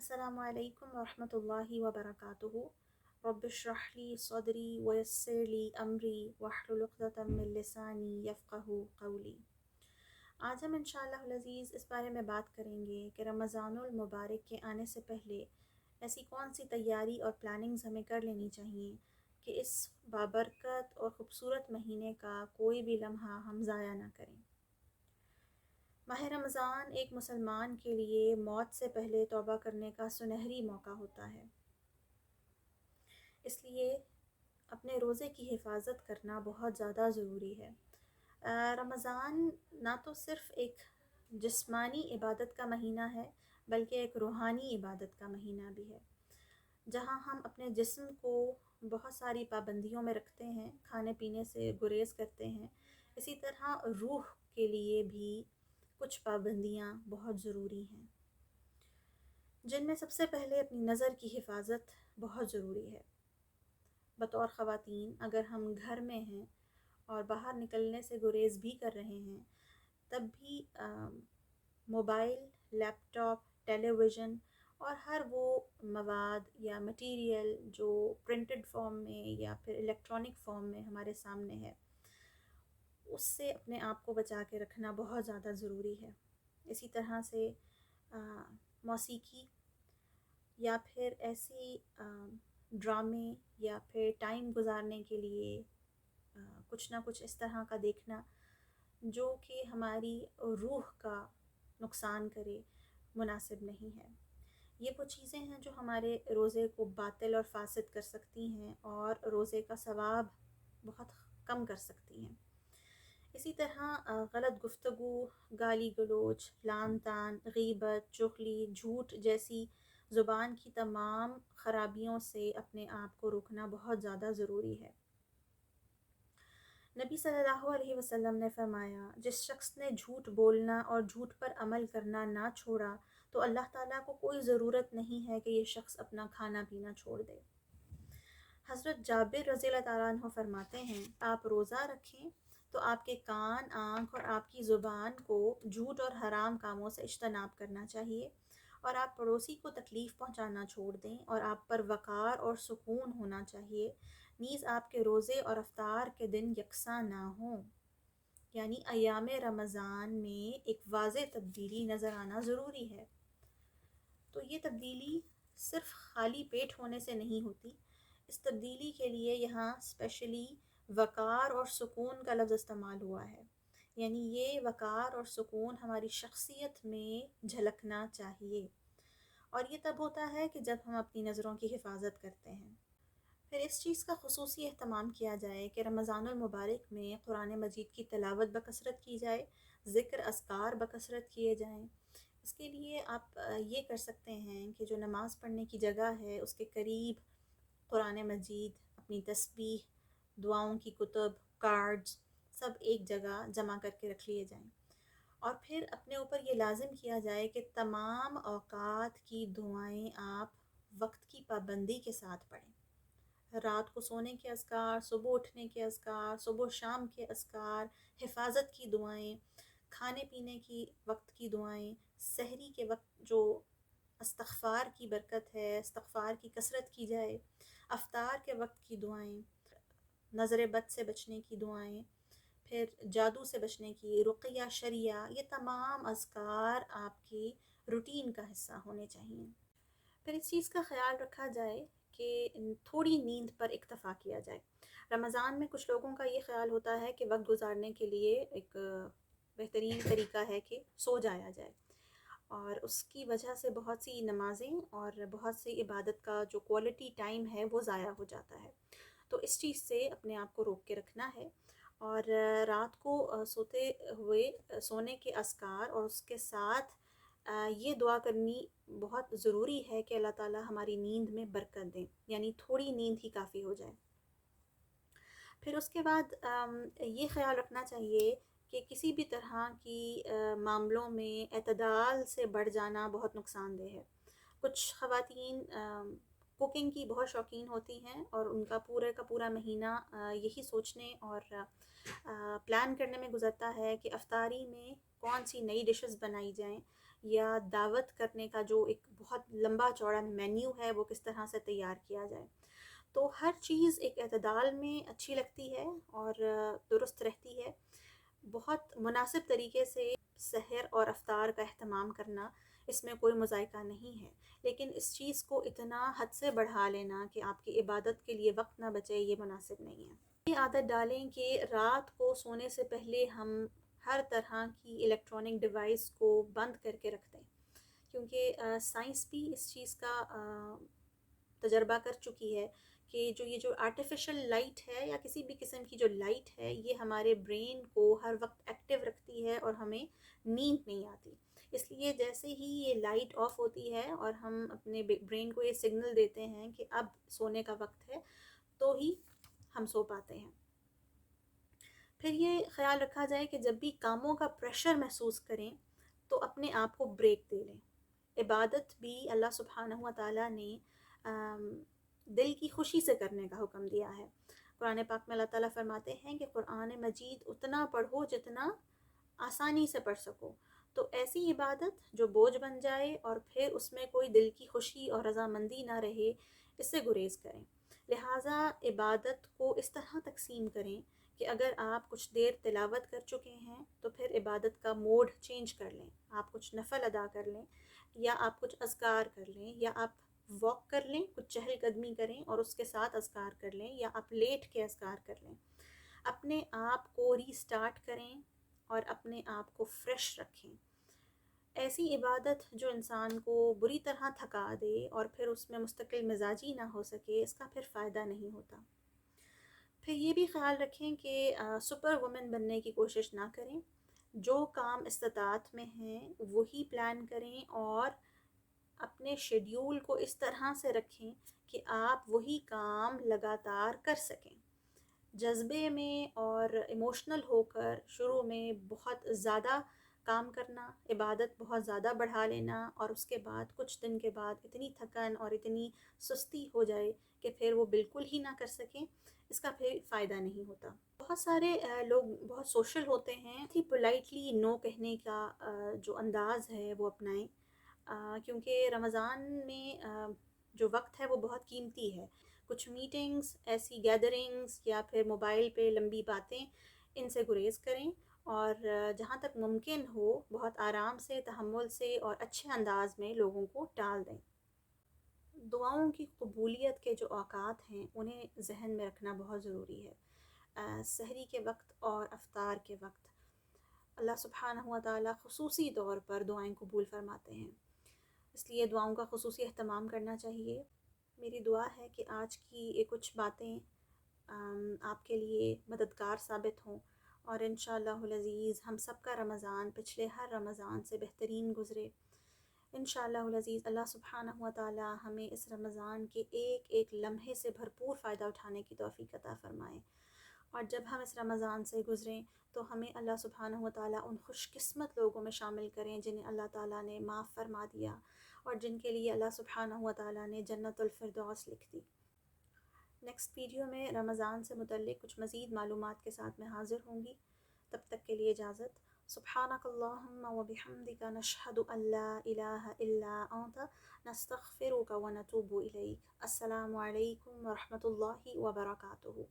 अस्सलामु अलैकुम वरहमतुल्लाहि वबरकातुहू। रब्बि इश्रह ली सदरी वयस्सिर ली अमरी वहलुल उक़दतम मिन लिसानी यफ़क़हू क़ौली। आज हम इंशाअल्लाह अज़ीज़ इस बारे में बात करेंगे कि रमज़ानुल मुबारक के आने से पहले ऐसी कौन सी तैयारी और प्लानिंग्स हमें कर लेनी चाहिए कि इस बाबरकत और ख़ूबसूरत महीने का कोई भी लम्हा हम ज़ाया ना करें। माह रमज़ान एक मुसलमान के लिए मौत से पहले तौबा करने का सुनहरी मौका होता है, इसलिए अपने रोज़े की हिफाजत करना बहुत ज़्यादा ज़रूरी है। रमज़ान ना तो सिर्फ़ एक जिस्मानी इबादत का महीना है बल्कि एक रूहानी इबादत का महीना भी है, जहाँ हम अपने जिस्म को बहुत सारी पाबंदियों में रखते हैं, खाने पीने से गुरेज़ करते हैं। इसी तरह रूह के लिए भी कुछ पाबंदियाँ बहुत ज़रूरी हैं, जिनमें सबसे पहले अपनी नज़र की हिफाजत बहुत ज़रूरी है। बतौर ख़वातीन अगर हम घर में हैं और बाहर निकलने से गुरेज़ भी कर रहे हैं, तब भी मोबाइल, लैपटॉप, टेलीविज़न और हर वो मवाद या मटीरियल जो प्रिंटेड फॉर्म में या फिर इलेक्ट्रॉनिक फॉर्म में हमारे सामने है, उससे अपने आप को बचा के रखना बहुत ज़्यादा ज़रूरी है। इसी तरह से मौसीकी या फिर ऐसी ड्रामे या फिर टाइम गुजारने के लिए कुछ ना कुछ इस तरह का देखना जो कि हमारी रूह का नुकसान करे, मुनासिब नहीं है। ये वो चीज़ें हैं जो हमारे रोज़े को बातिल और फासिद कर सकती हैं और रोज़े का सवाब बहुत कम कर सकती हैं। इसी तरह गलत गुफ्तगू, गाली गलोच, लान तान, गीबत, चुगली, झूठ जैसी ज़ुबान की तमाम ख़राबियों से अपने आप को रोकना बहुत ज़्यादा ज़रूरी है। नबी सल्लल्लाहु अलैहि वसल्लम ने फरमाया, जिस शख्स ने झूठ बोलना और झूठ पर अमल करना ना छोड़ा तो अल्लाह ताला को कोई ज़रूरत नहीं है कि ये शख्स अपना खाना पीना छोड़ दे। हज़रत जाबिर रज़ियल्लाहु ताला अन्हु फरमाते हैं, आप रोज़ा रखें तो आपके कान, आँख और आपकी ज़ुबान को झूठ और हराम कामों से इज्तनाब करना चाहिए और आप पड़ोसी को तकलीफ़ पहुँचाना छोड़ दें और आप पर वक़ार और सुकून होना चाहिए। नीज़ आपके रोज़े और अफ्तार के दिन यकसा ना हों। यानी अय्याम रमज़ान में एक वाज़े तब्दीली नज़र आना ज़रूरी है। तो ये तब्दीली सिर्फ़ खाली पेट होने से नहीं होती। इस तब्दीली के लिए यहाँ स्पेशली वक़ार और सुकून का लफ्ज़ इस्तेमाल हुआ है, यानी ये वक़ार और सुकून हमारी शख्सियत में झलकना चाहिए और ये तब होता है कि जब हम अपनी नज़रों की हिफाजत करते हैं। फिर इस चीज़ का ख़ुसूसी एहतमाम किया जाए कि रमज़ानुल मुबारक में कुरान मजीद की तिलावत बकसरत की जाए, ज़िक्र अस्कार बकसरत किए जाएँ। इसके लिए आप ये कर सकते हैं कि जो नमाज़ पढ़ने की जगह है उसके करीब कुरान मजीद, अपनी तस्बीह, दुआओं की कुतुब, कार्ड्स सब एक जगह जमा करके रख लिए जाएँ और फिर अपने ऊपर ये लाजिम किया जाए कि तमाम औक़ात की दुआएं आप वक्त की पाबंदी के साथ पढ़ें। रात को सोने के अज़कार, सुबह उठने के अज़कार, सुबह शाम के अज़कार, हिफाजत की दुआएं, खाने पीने की वक्त की दुआएं, सहरी के वक्त जो इस्तिग़फ़ार की बरकत है, इस्तिग़फ़ार की कसरत की जाए, अफ्तार के वक्त की दुआएं, नज़र बद से बचने की दुआएं, फिर जादू से बचने की, रुक़या शरिया, ये तमाम अज़कार आपकी रूटीन का हिस्सा होने चाहिए। फिर इस चीज़ का ख़याल रखा जाए कि थोड़ी नींद पर इक्तफ़ा किया जाए। रमज़ान में कुछ लोगों का ये ख़्याल होता है कि वक्त गुजारने के लिए एक बेहतरीन तरीका है कि सो जाया जाए और उसकी वजह से बहुत सी नमाज़ें और बहुत सी इबादत का जो क्वालिटी टाइम है वो ज़ाया हो जाता है। तो इस चीज़ से अपने आप को रोक के रखना है और रात को सोते हुए सोने के अज़कार और उसके साथ ये दुआ करनी बहुत ज़रूरी है कि अल्लाह ताला हमारी नींद में बरकत दें, यानी थोड़ी नींद ही काफ़ी हो जाए। फिर उसके बाद ये ख़्याल रखना चाहिए कि किसी भी तरह की मामलों में एतदाल से बढ़ जाना बहुत नुकसानदेह है। कुछ ख़वातीन कुकिंग की बहुत शौकीन होती हैं और उनका पूरे का पूरा महीना यही सोचने और प्लान करने में गुज़रता है कि अफ्तारी में कौन सी नई डिशेस बनाई जाएं یا دعوت کرنے کا جو ایک بہت لمبا چوڑا مینیو ہے وہ کس طرح سے تیار کیا جائے. تو ہر چیز ایک اعتدال میں اچھی لگتی ہے اور درست رہتی ہے. بہت مناسب طریقے سے سحر اور افطار کا اہتمام کرنا، اس میں کوئی مذائقہ نہیں ہے، لیکن اس چیز کو اتنا حد سے بڑھا لینا کہ آپ کی عبادت کے لیے وقت نہ بچے، یہ مناسب نہیں ہے. یہ عادت ڈالیں کہ رات کو سونے سے پہلے ہم ہر طرح کی الیکٹرانک ڈیوائس کو بند کر کے رکھ دیں، کیونکہ سائنس بھی اس چیز کا تجربہ کر چکی ہے کہ یہ جو آرٹیفیشل لائٹ ہے یا کسی بھی قسم کی جو لائٹ ہے، یہ ہمارے برین کو ہر وقت ایکٹیو رکھتی ہے اور ہمیں نیند نہیں آتی. اس لیے جیسے ہی یہ لائٹ آف ہوتی ہے اور ہم اپنے برین کو یہ سگنل دیتے ہیں کہ اب سونے کا وقت ہے، تو ہی ہم سو پاتے ہیں. پھر یہ خیال رکھا جائے کہ جب بھی کاموں کا پریشر محسوس کریں تو اپنے آپ کو بریک دے لیں. عبادت بھی اللہ سبحانہ و تعالیٰ نے دل کی خوشی سے کرنے کا حکم دیا ہے. قرآن پاک میں اللہ تعالیٰ فرماتے ہیں کہ قرآن مجید اتنا پڑھو جتنا آسانی سے پڑھ سکو. تو ایسی عبادت جو بوجھ بن جائے اور پھر اس میں کوئی دل کی خوشی اور رضامندی نہ رہے، اس سے گریز کریں. لہٰذا عبادت کو اس طرح تقسیم کریں کہ اگر آپ کچھ دیر تلاوت کر چکے ہیں تو پھر عبادت کا موڈ چینج کر لیں. آپ کچھ نفل ادا کر لیں، یا آپ کچھ اذکار کر لیں، یا آپ واک کر لیں، کچھ چہل قدمی کریں اور اس کے ساتھ اذکار کر لیں، یا آپ لیٹ کے اذکار کر لیں. اپنے آپ کو ری سٹارٹ کریں اور اپنے آپ کو فریش رکھیں. ایسی عبادت جو انسان کو بری طرح تھکا دے اور پھر اس میں مستقل مزاجی نہ ہو سکے، اس کا پھر فائدہ نہیں ہوتا. پھر یہ بھی خیال رکھیں کہ سپر وومن بننے کی کوشش نہ کریں. جو کام استطاعت میں ہیں وہی پلان کریں اور اپنے شیڈیول کو اس طرح سے رکھیں کہ آپ وہی کام لگاتار کر سکیں. جذبے میں اور ایموشنل ہو کر شروع میں بہت زیادہ کام کرنا، عبادت بہت زیادہ بڑھا لینا، اور اس کے بعد کچھ دن کے بعد اتنی تھکن اور اتنی سستی ہو جائے کہ پھر وہ بالکل ہی نہ کر سکیں، اس کا پھر فائدہ نہیں ہوتا. بہت سارے لوگ بہت سوشل ہوتے ہیں، تھی پولائٹلی نو کہنے کا جو انداز ہے وہ اپنائیں، کیونکہ رمضان میں جو وقت ہے وہ بہت قیمتی ہے. کچھ میٹنگز، ایسی گیدرنگز یا پھر موبائل پہ لمبی باتیں، ان سے گریز کریں اور جہاں تک ممکن ہو بہت آرام سے، تحمل سے اور اچھے انداز میں لوگوں کو ٹال دیں. دعاؤں کی قبولیت کے جو اوقات ہیں انہیں ذہن میں رکھنا بہت ضروری ہے. سحری کے وقت اور افطار کے وقت اللہ سبحانہ و تعالیٰ خصوصی طور پر دعائیں قبول فرماتے ہیں، اس لیے دعاؤں کا خصوصی اہتمام کرنا چاہیے. میری دعا ہے کہ آج کی یہ کچھ باتیں آپ کے لیے مددگار ثابت ہوں، اور انشاءاللہ العزیز ہم سب کا رمضان پچھلے ہر رمضان سے بہترین گزرے. انشاءاللہ العزیز اللہ سبحانہ و تعالیٰ ہمیں اس رمضان کے ایک ایک لمحے سے بھرپور فائدہ اٹھانے کی توفیق عطا فرمائے. اور جب ہم اس رمضان سے گزریں تو ہمیں اللہ سبحانہ و تعالیٰ ان خوش قسمت لوگوں میں شامل کریں جنہیں اللہ تعالیٰ نے معاف فرما دیا اور جن کے لیے اللہ سبحانہ و تعالیٰ نے جنت الفردوس لکھ دی. نیکسٹ ویڈیو میں رمضان سے متعلق کچھ مزید معلومات کے ساتھ میں حاضر ہوں گی. تب تک کے لیے اجازت. سبحانک اللہم و بحمدک نشہد ان لا الہ الا انت نستغفرک و نتوب الیک. السلام علیکم ورحمۃ اللہ وبرکاتہ.